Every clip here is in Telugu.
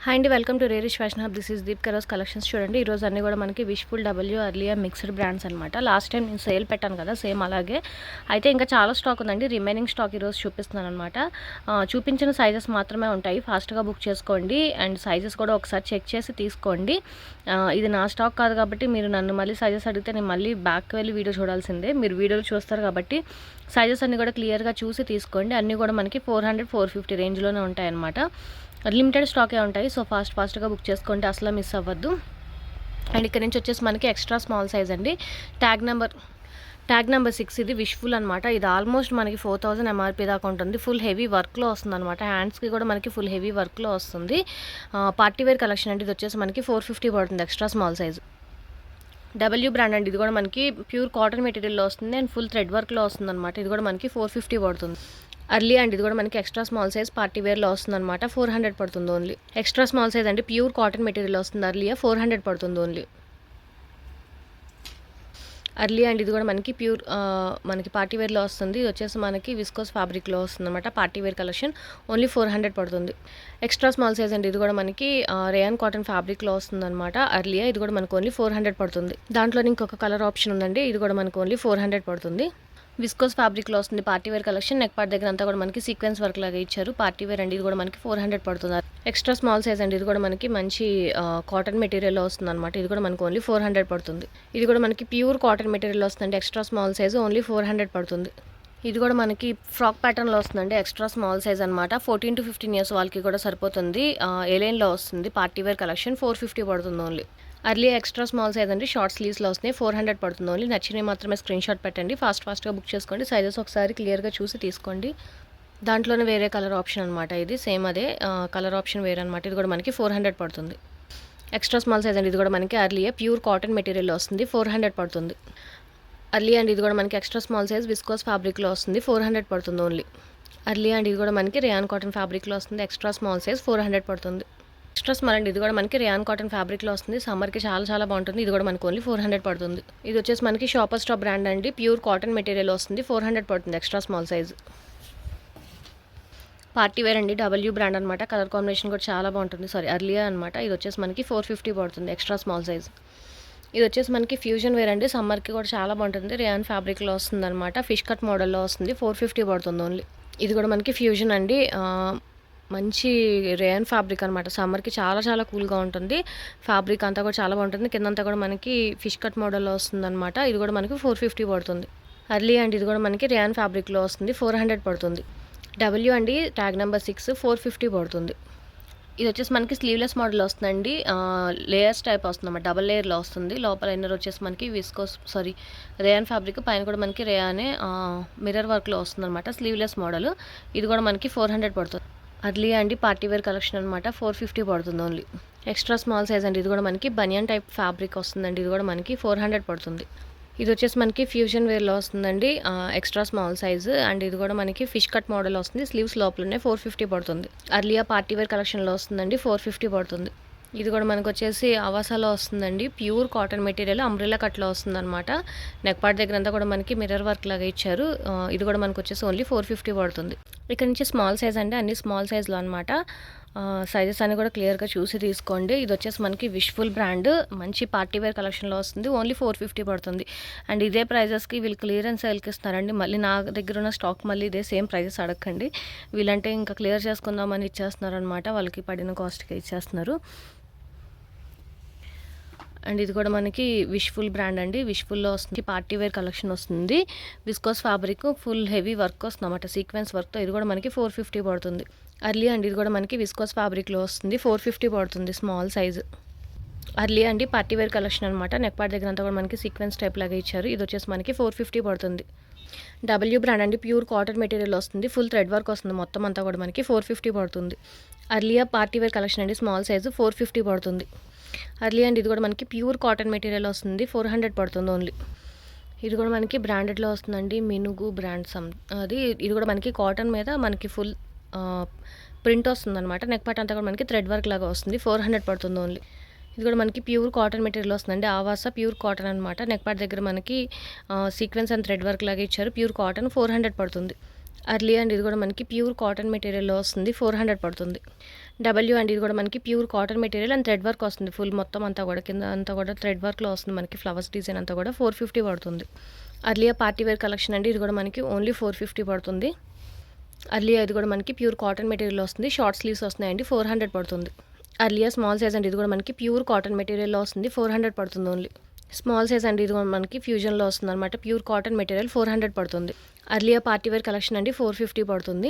హాయ్ అండి, వెల్కమ్ టు రేరిష్ ఫ్యాషన్ హబ్. దిస్ ఈస్ దీప్ కరోస్ కలెక్షన్స్. చూడండి, ఈరోజు అన్నీ కూడా మనకి విష్ఫుల్ డబ్ల్యూ అర్లియా మిక్స్డ్ బ్రాండ్స్ అనమాట. లాస్ట్ టైం నేను సేల్ పెట్టాను కదా, సేమ్ అలాగే అయితే ఇంకా చాలా స్టాక్ ఉందండి. రిమైనింగ్ స్టాక్ ఈరోజు చూపిస్తున్నాను అనమాట. చూపించిన సైజెస్ మాత్రమే ఉంటాయి, ఫాస్ట్గా బుక్ చేసుకోండి. అండ్ సైజెస్ కూడా ఒకసారి చెక్ చేసి తీసుకోండి. ఇది నా స్టాక్ కాదు కాబట్టి మీరు నన్ను మళ్ళీ సైజెస్ అడిగితే నేను మళ్ళీ బ్యాక్ వెళ్ళి వీడియో చూడాల్సిందే. మీరు వీడియోలు చూస్తారు కాబట్టి సైజెస్ అన్నీ కూడా క్లియర్గా చూసి తీసుకోండి. అన్నీ కూడా మనకి 400-450 రేంజ్లోనే ఉంటాయి అన్నమాట. లిమిటెడ్ స్టాకే ఉంటాయి. సో ఫాస్ట్గా బుక్ చేసుకోండి, అసలు మిస్ అవ్వద్దు. అండ్ ఇక్కడ నుంచి వచ్చేసి మనకి ఎక్స్ట్రా స్మాల్ సైజ్ అండి. ట్యాగ్ నెంబర్ 6 ఇది విష్ఫుల్ అనమాట. ఇది ఆల్మోస్ట్ మనకి 4000 ఎంఆర్పీ దాకా ఉంటుంది. ఫుల్ హెవీ వర్క్లో వస్తుంది అనమాట. హ్యాండ్స్కి కూడా మనకి ఫుల్ హెవీ వర్క్లో వస్తుంది. పార్టీ వేర్ కలెక్షన్ అండి. ఇది వచ్చేసి మనకి 450 పడుతుంది extra small size. W brand అండి. ఇది కూడా మనకి ప్యూర్ కాటన్ మెటీరియల్లో వస్తుంది అండ్ ఫుల్ థ్రెడ్ వర్క్లో వస్తుంది అనమాట. ఇది కూడా మనకి 450 పడుతుంది. అర్లీ అండి. ఇది కూడా మనకి ఎక్స్ట్రా స్మాల్ సైజ్ పార్టీ వేర్లో వస్తుంది అనమాట. 400 పడుతుంది ఓన్లీ. ఎక్స్ట్రా స్మాల్ సైజ్ అండి, ప్యూర్ కాటన్ మెటీరియల్ వస్తుంది. అర్లియా 400 పడుతుంది ఓన్లీ. అర్లీ అండ్ ఇది కూడా మనకి ప్యూర్ మనకి పార్టీ వేర్లో వస్తుంది. ఇది వచ్చేసి మనకి విస్కోస్ ఫ్యాబ్రిక్లో వస్తుంది అనమాట. పార్టీ వేర్ కలెక్షన్ ఓన్లీ 400 పడుతుంది. ఎక్స్ట్రా స్మాల్ సైజ్ అండి. ఇది కూడా మనకి రేయాన్ కాటన్ ఫ్యాబ్రిక్లో వస్తుంది అనమాట. అర్లియా ఇది కూడా మనకు ఓన్లీ 400 పడుతుంది. దాంట్లో ఇంకొక కలర్ ఆప్షన్ ఉందండి. ఇది కూడా మనకు ఓన్లీ 400 పడుతుంది. విస్కోస్ ఫ్యాబ్రిక్లో వస్తుంది party wear collection. Neck part దగ్గర అంతా కూడా మనకి సీక్వెన్స్ వర్క్ లాగా ఇచ్చారు. పార్టీ వేర్ అండి. ఇది కూడా మనకి 400 పడుతుంది. ఎక్స్ట్రా స్మాల్ సైజ్ అండి. ఇది కూడా మనకి మంచి కాటన్ మెటీరియల్లో వస్తుంది అనమాట. ఇది కూడా మనకి ఓన్లీ 400 పడుతుంది. ఇది కూడా మనకి ప్యూర్ కాటన్ మెటీరియల్ వస్తుంది. ఎక్స్ట్రా స్మాల్ సైజ్ ఓన్లీ 400 పడుతుంది. ఇది కూడా మనకి ఫ్రాక్ ప్యాటర్న్లో వస్తుందండి. ఎక్స్ట్రా స్మాల్ సైజ్ అనమాట. 14 to 15 ఇయర్స్ వాళ్ళకి కూడా సరిపోతుంది. ఏలైన్లో వస్తుంది. పార్టీ వేర్ కలెక్షన్ 450 పడుతుంది only. Early extra small size అండి. షార్ట్ స్లీవ్స్లో వస్తున్నాయి. 400 పడుతుంది ఓన్లీ. నచ్చినవి మాత్రమే స్క్రీన్ షాట్ పెట్టండి. ఫాస్ట్గా బుక్ చేసుకోండి. సైజెస్ ఒకసారి క్లియర్గా చూసి తీసుకోండి. దాంట్లోనే వేరే కలర్ ఆప్షన్ అనమాట. ఇది సేమ్ అదే కలర్ ఆప్షన్ వేరే అనమాట. ఇది కూడా మనకి 400 పడుతుంది. ఎక్స్ట్రా స్మాల్ సైజ్ అండి. ఇది కూడా మనకి అర్లియా ప్యూర్ కాటన్ మెటీరియల్లో వస్తుంది. 400 పడుతుంది. అర్లీ అండి. ఇది కూడా మనకి ఎక్స్ట్రా స్మాల్ సైజ్ విస్కోస్ ఫ్యాబ్రిక్లో వస్తుంది. 400 పడుతుంది ఓన్లీ. అర్లీ అండి. ఇది కూడా మనకి రేయాన్ కాటన్ ఫ్యాబ్రిక్లో వస్తుంది. ఎక్స్ట్రా స్మాల్ సైజ్ 400 పడుతుంది. ఎక్స్ట్రా స్మాల్ అండి. ఇది కూడా మనకి రేయాన్ కాటన్ ఫ్యాబ్రిక్లో వస్తుంది. సమ్మర్కి చాలా బాగుంటుంది. ఇది కూడా మనకి ఓన్లీ 400 పడుతుంది. ఇది వచ్చేసి మనకి షాపర్ స్టాప్ బ్రాండ్ అండి. ప్యూర్ కాటన్ మెటీరియల్ వస్తుంది. 400 పడుతుంది extra small size. Party wear అండి. డబ్ల్యూ బ్రాండ్ అనమాట. కలర్ కాంబినేషన్ కూడా చాలా బాగుంటుంది. అర్లియా అనమాట. ఇది వచ్చేసి మనకి 450 పడుతుంది ఎక్స్ట్రా స్మాల్ సైజ్. ఇది వచ్చేసి మనకి ఫ్యూజన్ వేర్ అండి. సమ్మర్కి కూడా చాలా బాగుంటుంది. రేయాన్ ఫ్యాబ్రిక్లో వస్తుంది అనమాట. ఫిష్ కట్ మోడల్లో వస్తుంది. 450 పడుతుంది ఓన్లీ. ఇది కూడా మనకి ఫ్యూజన్ అండి. మంచి రేయాన్ ఫ్యాబ్రిక్ అనమాట. సమ్మర్కి చాలా కూల్గా ఉంటుంది. ఫ్యాబ్రిక్ అంతా కూడా చాలా బాగుంటుంది. కిందంతా కూడా మనకి ఫిష్ కట్ మోడల్లో వస్తుంది అనమాట. ఇది కూడా మనకి 450 పడుతుంది. అర్లీ అండి. ఇది కూడా మనకి రేయాన్ ఫ్యాబ్రిక్లో వస్తుంది. 400 పడుతుంది. డబ్ల్యూ అండి. ట్యాగ్ నెంబర్ 6 450 పడుతుంది. ఇది వచ్చేసి మనకి స్లీవ్లెస్ మోడల్ వస్తుందండి. లేయర్స్ టైప్ వస్తుంది అన్నమాట. డబల్ లేయర్లో వస్తుంది. లోపల ఇన్నర్ వచ్చేసి మనకి రేయాన్ ఫ్యాబ్రిక్, పైన కూడా మనకి రేయానే మిర్రర్ వర్క్లో వస్తుంది అనమాట. Sleeveless model. ఇది కూడా మనకి 400 పడుతుంది. అర్లీ అండి. పార్టీ వేర్ కలెక్షన్ అనమాట. 450 పడుతుంది ఓన్లీ. ఎక్స్ట్రా స్మాల్ సైజ్ అండి. ఇది కూడా మనకి బనియన్ టైప్ ఫ్యాబ్రిక్ వస్తుందండి. ఇది కూడా మనకి 400 పడుతుంది. ఇది వచ్చేసి మనకి ఫ్యూజన్ వేర్లో వస్తుందండి. ఎక్స్ట్రా స్మాల్ సైజ్ అండ్ ఇది కూడా మనకి ఫిష్ కట్ మోడల్ వస్తుంది. స్లీవ్స్ లోపలనే 450 పడుతుంది. అర్లియా పార్టీ వేర్ కలెక్షన్లో వస్తుందండి. 450 పడుతుంది. ఇది కూడా మనకు వచ్చేసి ఆవాసాలో వస్తుందండి. ప్యూర్ కాటన్ మెటీరియల్ అంబ్రెల్లా కట్లో వస్తుంది అనమాట. నెక్ పార్ట్ దగ్గర అంతా కూడా మనకి మిర్రర్ వర్క్ లాగా ఇచ్చారు. ఇది కూడా మనకు వచ్చేసి ఓన్లీ 450 పడుతుంది. ఇక్కడ నుంచి స్మాల్ సైజ్ అండి. అన్ని స్మాల్ సైజ్లో అనమాట. సైజెస్ అన్ని కూడా క్లియర్గా చూసి తీసుకోండి. ఇది వచ్చేసి మనకి విష్ఫుల్ బ్రాండ్. మంచి పార్టీ వేర్ కలెక్షన్లో వస్తుంది. ఓన్లీ 450 పడుతుంది. అండ్ ఇదే ప్రైజెస్కి వీళ్ళు క్లియరెన్స్ సేల్కి ఇస్తున్నారండి. మళ్ళీ నా దగ్గర ఉన్న స్టాక్ మళ్ళీ ఇదే సేమ్ ప్రైజెస్ అడగండి. వీళ్ళంటే ఇంకా క్లియర్ చేసుకుందామని ఇచ్చేస్తున్నారు అనమాట. వాళ్ళకి పడిన కాస్ట్కి ఇచ్చేస్తున్నారు. అండ్ ఇది కూడా మనకి విష్ఫుల్ బ్రాండ్ అండి. విష్ఫుల్లో వస్తుంది. పార్టీ వేర్ కలెక్షన్ వస్తుంది. Viscose fabric full heavy work వస్తుంది అన్నమాట. సీక్వెన్స్ వర్క్తో. ఇది కూడా మనకి 450 పడుతుంది. అర్లీ అండి. ఇది కూడా మనకి విస్కోస్ ఫ్యాబ్రిక్లో వస్తుంది. 450 పడుతుంది స్మాల్ సైజ్. అర్లీ అండి. పార్టీ వేర్ కలెక్షన్ అనమాట. నెక్ పార్ట్ దగ్గర అంతా కూడా మనకి సీక్వెన్స్ టైప్ లాగా ఇచ్చారు. ఇది వచ్చేసి మనకి 450 పడుతుంది. డబ్ల్యూ బ్రాండ్ అండి. ప్యూర్ కాటన్ మెటీరియల్ వస్తుంది. ఫుల్ థ్రెడ్ వర్క్ వస్తుంది. మొత్తం అంతా కూడా మనకి 450 పడుతుంది. అర్లియా పార్టీ వేర్ కలెక్షన్ అండి. స్మాల్ సైజు 450 పడుతుంది. అర్లీ అండి. ఇది కూడా మనకి ప్యూర్ కాటన్ మెటీరియల్ వస్తుంది. 400 పడుతుంది ఓన్లీ. ఇది కూడా మనకి బ్రాండెడ్లో వస్తుందండి. మినుగు బ్రాండ్ ఇది కూడా మనకి కాటన్ మీద మనకి ఫుల్ ప్రింట్ వస్తుంది అనమాట. నెక్ పార్ట్ అంతా కూడా మనకి థ్రెడ్ వర్క్ లాగా వస్తుంది. 400 పడుతుంది ఓన్లీ. ఇది కూడా మనకి ప్యూర్ కాటన్ మెటీరియల్ వస్తుందండి. ఆవాస ప్యూర్ కాటన్ అనమాట. నెక్ పార్ట్ దగ్గర మనకి సీక్వెన్స్ అండ్ థ్రెడ్ వర్క్ లాగా ఇచ్చారు. ప్యూర్ కాటన్ 400 పడుతుంది. అర్లీ అండ్ ఇది కూడా మనకి ప్యూర్ కాటన్ మెటీరియల్లో వస్తుంది, 400 పడుతుంది. డబ్ల్యూ అండ్ ఇది కూడా మనకి pure cotton material and thread work వస్తుంది, ఫుల్ మొత్తం అంతా కూడా కింద అంతా కూడా థ్రెడ్ వర్క్లో వస్తుంది మనకి, ఫ్లవర్స్ డిజైన్ అంతా కూడా 450 పడుతుంది. అర్లియా పార్టీ వేర్ కలెక్షన్ అండి, ఇది కూడా మనకి ఓన్లీ 450 పడుతుంది. అర్లియా ఇది కూడా మనకి ప్యూర్ కాటన్ మెటీరియల్ వస్తుంది, షార్ట్ స్లీవ్స్ వస్తున్నాయండి, 400 పడుతుంది. అర్లియా స్మాల్ సైజ్ అండి, ఇది కూడా మనకి ప్యూర్ కాటన్ మెటీరియల్లో వస్తుంది, 400 పడుతుంది ఓన్లీ. స్మాల్ సైజ్ అండి, ఇది కూడా మనకి ఫ్యూజన్లో వస్తుంది అనమాట, ప్యూర్ కాటన్ మెటీరియల్ 400 పడుతుంది. అర్లియా పార్టీ వేర్ కలెక్షన్ అండి 450 పడుతుంది.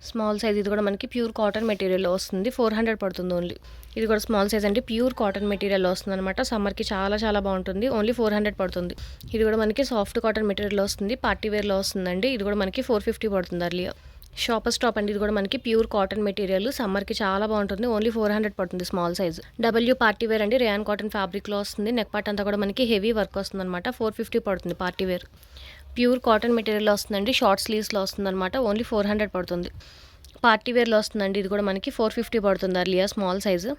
స్మాల్ సైజ్ ఇది కూడా మనకి ప్యూర్ కాటన్ మెటీరియల్లో వస్తుంది, 400 పడుతుంది ఓన్లీ. ఇది కూడా స్మాల్ సైజ్ అంటే ప్యూర్ కాటన్ మెటీరియల్లో వస్తుంది అనమాట, సమ్మర్కి చాలా చాలా బాగుంటుంది, ఓన్లీ 400 పడుతుంది. ఇది కూడా మనకి సాఫ్ట్ కాటన్ మెటీరియల్లో వస్తుంది, పార్టీ వేర్లో వస్తుందండి, ఇది కూడా మనకి 450 పడుతుంది. అర్లియా షాపర్ స్టాప్ అండి, ఇది కూడా మనకి ప్యూర్ కాటన్ మెటీరియల్, సమ్మర్కి చాలా బాగుంటుంది, ఓన్లీ 400 పడుతుంది small size. W party wear అండి, రేయాన్ కాటన్ ఫ్యాబ్రిక్లో వస్తుంది, నెక్ పార్ట్ అంతా కూడా మనకి హెవీ వర్క్ వస్తుంది అనమాట, 450 పడుతుంది. పార్టీ వేర్ ప్యూర్ కాటన్ మెటీరియల్లో వస్తుందండి, షార్ట్ స్లీవ్స్లో వస్తుందన్నమాట, ఓన్లీ 400 పడుతుంది. పార్టీ వేర్లో వస్తుందండి, ఇది కూడా మనకి 450 పడుతుంది. Aurelia small size.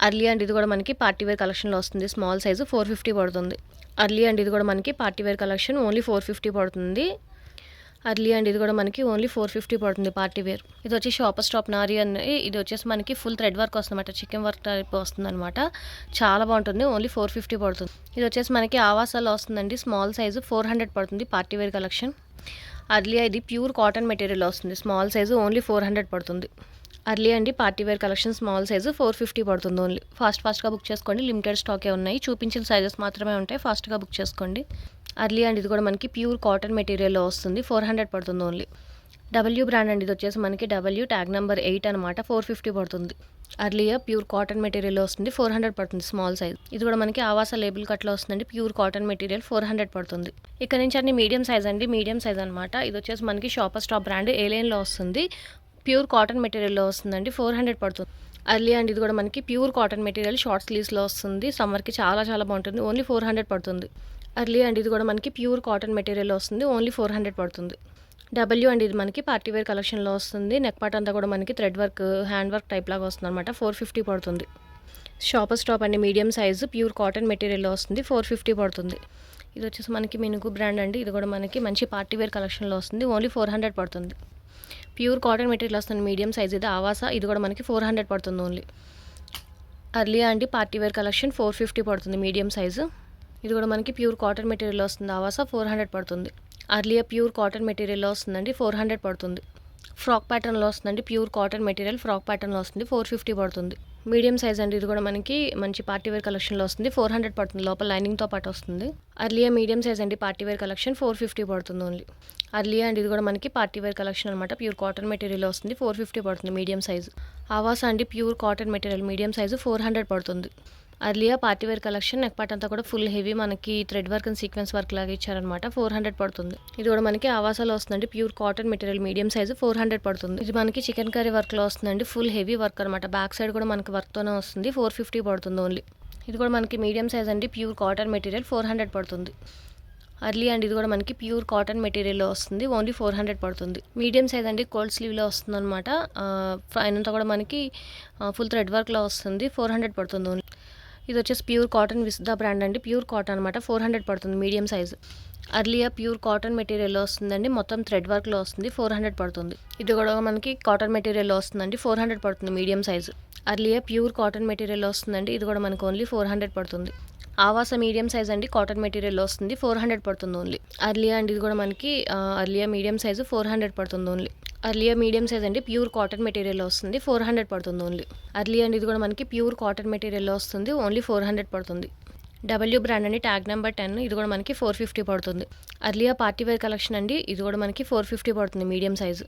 అర్లియా అండి ఇది కూడా మనకి పార్టీ వేర్ కలెక్షన్లో వస్తుంది, స్మాల్ సైజు 450 పడుతుంది. అర్లియా అండి ఇది కూడా మనకి పార్టీ వేర్ కలెక్షన్ ఓన్లీ 450 పడుతుంది. అర్లియా అండి ఇది కూడా మనకి ఓన్లీ 450 పడుతుంది పార్టీ వేర్. ఇది వచ్చి షాపర్ స్టాప్ నారీ అని, ఇది వచ్చేసి మనకి ఫుల్ థ్రెడ్ వర్క్ వస్తుందన్నమాట, చికెన్ వర్క్ టైప్ వస్తుంది అనమాట, చాలా బాగుంటుంది, ఓన్లీ 450 పడుతుంది. ఇది వచ్చేసి మనకి ఆవాసాలో వస్తుందండి, స్మాల్ సైజు 400 పడుతుంది పార్టీ వేర్ కలెక్షన్. అర్లియా ఇది ప్యూర్ కాటన్ మెటీరియల్ వస్తుంది, స్మాల్ సైజు ఓన్లీ 400 పడుతుంది. అర్లియా అండి party wear collection small size 450 పడుతుంది ఓన్లీ. ఫాస్ట్గా బుక్ చేసుకోండి, లిమిటెడ్ స్టాకే ఉన్నాయి, చూపించిన సైజెస్ మాత్రమే ఉంటాయి, ఫాస్ట్గా బుక్ చేసుకోండి. అర్లియా అండి ఇది కూడా మనకి ప్యూర్ కాటన్ మెటీరియల్లో వస్తుంది, 400 పడుతుంది ఓన్లీ. డబ్ల్యూ బ్రాండ్ అండి, ఇది వచ్చేసి మనకి డబ్ల్యూ ట్యాగ్ నెంబర్ 8 అనమాట, 450 పడుతుంది. అర్లియా ప్యూర్ కాటన్ మెటీరియల్లో వస్తుంది, 400 పడుతుంది స్మాల్ సైజ్. ఇది కూడా మనకి ఆవాస లేబుల్ కట్లో వస్తుందండి, ప్యూర్ కాటన్ మెటీరియల్ 400 పడుతుంది. ఇక్కడ నుంచి అన్ని మీడియం సైజ్ అండి, మీడియం సైజ్ అనమాట. ఇది వచ్చేసి మనకి షాపర్ స్టాప్ బ్రాండ్ ఏలైన్లో వస్తుంది, ప్యూర్ కాటన్ మెటీరియల్లో వస్తుందండి, 400 పడుతుంది. అర్లియా అండి ఇది కూడా మనకి ప్యూర్ కాటన్ మెటీరియల్, షార్ట్ స్లీవ్స్లో వస్తుంది, సమ్మర్కి చాలా చాలా బాగుంటుంది, ఓన్లీ 400 పడుతుంది. అర్లియా అండి ఇది కూడా మనకి ప్యూర్ కాటన్ మెటీరియల్ వస్తుంది, ఓన్లీ 400 పడుతుంది. డబ్ల్యూ అండి ఇది మనకి పార్టీ వేర్ కలెక్షన్లో వస్తుంది, నెక్ పార్ట్ అంతా కూడా మనకి thread work hand work type లాగా వస్తుంది అనమాట, 450 పడుతుంది. షాపర్ స్టాప్ అండి, మీడియం సైజు ప్యూర్ కాటన్ మెటీరియల్లో వస్తుంది, 450 పడుతుంది. ఇది వచ్చేసి మనకి మినుగు బ్రాండ్ అండి, ఇది కూడా మనకి మంచి పార్టీ వేర్ కలెక్షన్లో వస్తుంది, ఓన్లీ 400 పడుతుంది. ప్యూర్ కాటన్ మెటీరియల్ వస్తుంది, మీడియం సైజ్ ఇది ఆవాస, ఇది కూడా మనకి 400 పడుతుంది ఓన్లీ. అర్లియా అండి పార్టీ వేర్ కలెక్షన్ 450 పడుతుంది, మీడియం సైజు. ఇది కూడా మనకి ప్యూర్ కాటన్ మెటీరియల్ వస్తుంది, ఆవాస 400 పడుతుంది. అర్లియా ప్యూర్ కాటన్ మెటీరియల్లో వస్తుందండి, 400 పడుతుంది. ఫ్రాక్ ప్యాటర్న్లో వస్తుందండి, ప్యూర్ కాటన్ మెటీరియల్ ఫ్రాక్ ప్యాటర్న్లో వస్తుంది, 450 పడుతుంది. మీడియం సైజ్ అండి, ఇది కూడా మనకి మంచి పార్టీ వేర్ కలెక్షన్లో వస్తుంది, 400 పడుతుంది, లోపల లైనింగ్తో పాటు వస్తుంది. అర్లియా మీడియం సైజ్ అండి, పార్టీ వేర్ కలెక్షన్ 450 పడుతుంది ఓన్లీ. అర్లియా అండి ఇది కూడా మనకి పార్టీ వేర్ కలెక్షన్ అనమాట, ప్యూర్ కాటన్ మెటీరియల్ వస్తుంది, 450 పడుతుంది, మీడియం సైజు. ఆవాస అండి pure cotton material, medium size 400 పడుతుంది. Aurelia party wear collection, neck part అంతా కూడా ఫుల్ హెవీ మనకి thread work and sequence work లాగా ఇచ్చారనమాట, 400 పడుతుంది. ఇది కూడా మనకి ఆవాసాలో వస్తుందండి, pure cotton material, medium size 400 పడుతుంది. ఇది మనకి చికెన్ కర్రీ వర్క్లో వస్తుందండి, ఫుల్ హెవీ వర్క్ అనమాట, బ్యాక్ సైడ్ కూడా మనకి వర్క్తోనే వస్తుంది, 450 పడుతుంది ఓన్లీ. ఇది కూడా మనకి మీడియం సైజ్ అండి, ప్యూర్ కాటన్ మెటీరియల్ 400 పడుతుంది. అర్లియా అండి ఇది కూడా మనకి ప్యూర్ కాటన్ మెటీరియల్లో వస్తుంది, ఓన్లీ 400 పడుతుంది. మీడియం సైజ్ అండి, కోల్డ్ స్లీవ్లో వస్తుంది అనమాట, పైనంతా కూడా మనకి ఫుల్ థ్రెడ్ వర్క్లో వస్తుంది, 400 పడుతుంది ఓన్లీ. ఇది వచ్చేసి ప్యూర్ కాటన్ విస్దా బ్రాండ్ అండి, ప్యూర్ కాటన్ అనమాట, 400 పడుతుంది, medium size. Aurelia pure cotton మెటీరియల్లో వస్తుందండి, మొత్తం థ్రెడ్ వర్క్లో వస్తుంది, 400 పడుతుంది. ఇది కూడా మనకి కాటన్ మెటీరియల్లో వస్తుందండి, 400 పడుతుంది, medium size. Aurelia pure cotton మెటీరియల్లో వస్తుందండి, ఇది కూడా మనకు ఓన్లీ 400 పడుతుంది. ఆవాస మీడియం సైజ్ అండి, కాటన్ మెటీరియల్లో వస్తుంది, 400 పడుతుంది ఓన్లీ. అర్లియా అండి ఇది కూడా మనకి అర్లియా మీడియం సైజు 400 పడుతుంది ఓన్లీ. అర్లియా మీడియం సైజ్ అండి, ప్యూర్ కాటన్ మెటీరియల్లో వస్తుంది, 400 పడుతుంది ఓన్లీ. అర్లియా అండి ఇది కూడా మనకి ప్యూర్ కాటన్ మెటీరియల్లో వస్తుంది, ఓన్లీ 400 పడుతుంది. డబ్ల్యూ బ్రాండ్ అండి, ట్యాగ్ నెంబర్ 10, ఇది కూడా మనకి 450 పడుతుంది. అర్లియా పార్టీ వేర్ కలెక్షన్ అండి, ఇది కూడా మనకి 450 పడుతుంది, మీడియం సైజు.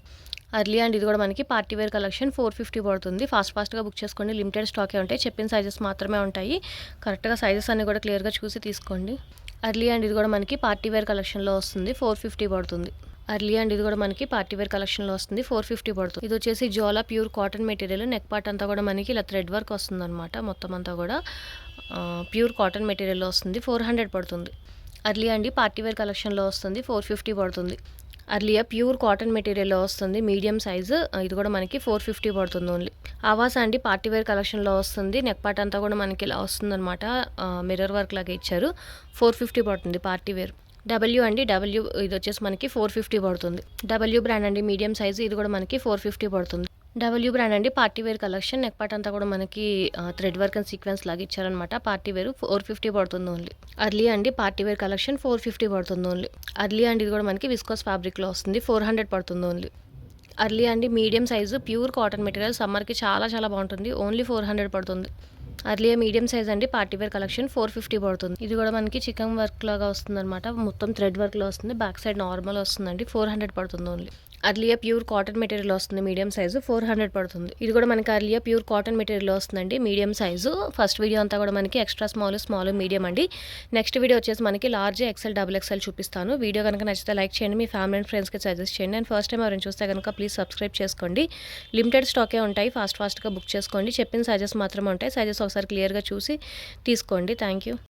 అర్లియా అండి ఇది కూడా మనకి పార్టీ వేర్ కలెక్షన్ 450 పడుతుంది, ఫాస్ట్గా బుక్ చేసుకోండి, లిమిటెడ్ స్టాకే ఉంటాయి, చెప్పిన సైజెస్ మాత్రమే ఉంటాయి, కరెక్ట్గా సైజెస్ అన్ని కూడా క్లియర్గా చూసి తీసుకోండి. అర్లియా అండి ఇది కూడా మనకి పార్టీ వేర్ కలెక్షన్లో వస్తుంది, 450 పడుతుంది. అర్లియా అండి ఇది కూడా మనకి పార్టీ వేర్ కలెక్షన్లో వస్తుంది, 450 పడుతుంది. ఇది వచ్చేసి జోలా pure cotton material, neck part అంతా కూడా మనకి ఇలా థ్రెడ్ వర్క్ వస్తుంది అనమాట, మొత్తం అంతా కూడా ప్యూర్ కాటన్ మెటీరియల్లో వస్తుంది, 400 పడుతుంది. అర్లియా అండి పార్టీ వేర్ కలెక్షన్లో వస్తుంది, 450 పడుతుంది. అర్లియా ప్యూర్ కాటన్ మెటీరియల్లో వస్తుంది, మీడియం సైజు, ఇది కూడా మనకి 450 పడుతుంది ఓన్లీ. ఆవాస అండి పార్టీ వేర్ కలెక్షన్లో వస్తుంది, నెక్ పార్ట్ అంతా కూడా మనకి ఇలా వస్తుంది అనమాట, మిర్రర్ వర్క్ లాగా ఇచ్చారు, 450 పడుతుంది పార్టీ వేర్. డబ్ల్యూ అండి. డబ్ల్యూ ఇది వచ్చేసి మనకి 450 పడుతుంది. డబ్ల్యూ బ్రాండ్ అండి మీడియం సైజ్ ఇది కూడా మనకి 450 పడుతుంది. డబ్ల్యూ బ్రాండ్ అండి party wear collection. Neck part అంతా కూడా మనకి థ్రెడ్ వర్క్ అండ్ సీక్వెన్స్ లాగా ఇచ్చారనమాట. పార్టీ వేర్ 450 పడుతుంది ఓన్లీ. అర్లీ అండి పార్టీ వేర్ కలెక్షన్ 450 పడుతుంది ఓన్లీ. అర్లీ అండి ఇది కూడా మనకి విస్కోస్ ఫ్యాబ్రిక్లో వస్తుంది. 400 పడుతుంది ఓన్లీ. అర్లీ అండి medium size pure cotton material సమ్మర్కి చాలా చాలా బాగుంటుంది. ఓన్లీ 400 పడుతుంది. అర్లియా మీడియం సైజ్ అండి పార్టీ వేర్ కలెక్షన్ 450 పడుతుంది. ఇది కూడా మనకి చికెన్ వర్క్ లాగా వస్తుంది అనమాట. మొత్తం థ్రెడ్ వర్క్లో వస్తుంది. బ్యాక్ సైడ్ నార్మల్ వస్తుందండి. 400 పడుతుంది only. Aurelia pure cotton material వస్తుంది మీడియం సైజు 400 పడుతుంది. ఇది కూడా మనకి అర్లియా ప్యూర్ కాటన్ మెటీరియల్ వస్తుందండి మీడియం సైజు. ఫస్ట్ వీడియో అంతా కూడా మనకి ఎక్స్ట్రా స్మాల్ మీడియం అండి. నెక్స్ట్ వీడియో వచ్చేసి మనకి లార్జ్ ఎక్సెల్ డబుల్ ఎక్సెల్ చూపిస్తాను. వీడియో కనుక నచ్చితే లైక్ చేయండి, మీ ఫ్యామిలీ అండ్ ఫ్రెండ్స్కి సజెస్ట్ చేయండి. అండ్ ఫస్ట్ టైం ఎవరైనా చూస్తే కనుక ప్లీజ్ సబ్స్క్రైబ్ చేసుకోండి. లిమిటెడ్ స్టాకే ఉంటాయి, ఫాస్ట్గా బుక్ చేసుకోండి. చెప్పిన సైజెస్ మాత్రమే ఉంటాయి. సైజెస్ ఒకసారి క్లియర్గా చూసి తీసుకోండి. Thank you.